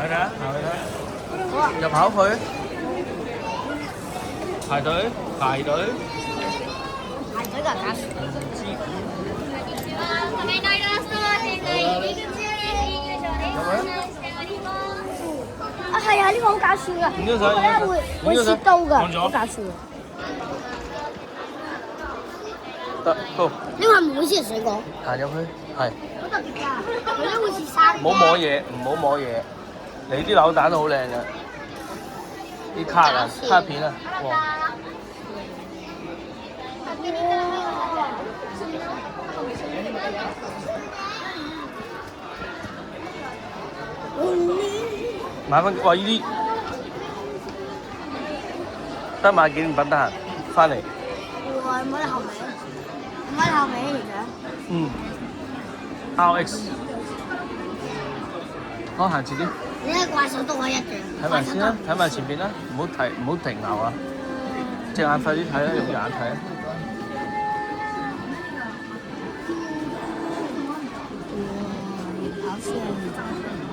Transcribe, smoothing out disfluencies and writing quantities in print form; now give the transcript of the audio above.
去睇下，行去睇下。好啊，入口去，排隊，排隊。排隊㗎假樹。仮面のイラストは店内入り口より入場でご案内しております。啊係啊，呢個好搞笑㗎，影張相呢個咧會切刀㗎，放咗好搞笑㗎。得，go，呢個係唔會切水果，行入去，係。好特別㗎，佢咧會切生。唔好摸嘢，唔好摸嘢。你啲扭蛋都好靚嘅，啲卡啊，卡片啊，哇！買翻哇！呢啲得買紀念品得閒，翻嚟。哇！唔好喺後尾，唔好喺後尾嚟嘅。嗯。RX。好，行前啲。你睇怪獸都可以一樣。睇埋先啦，睇埋前邊啦，唔好停留啊！隻眼快啲睇啦，用隻眼睇啊！哇！好笑。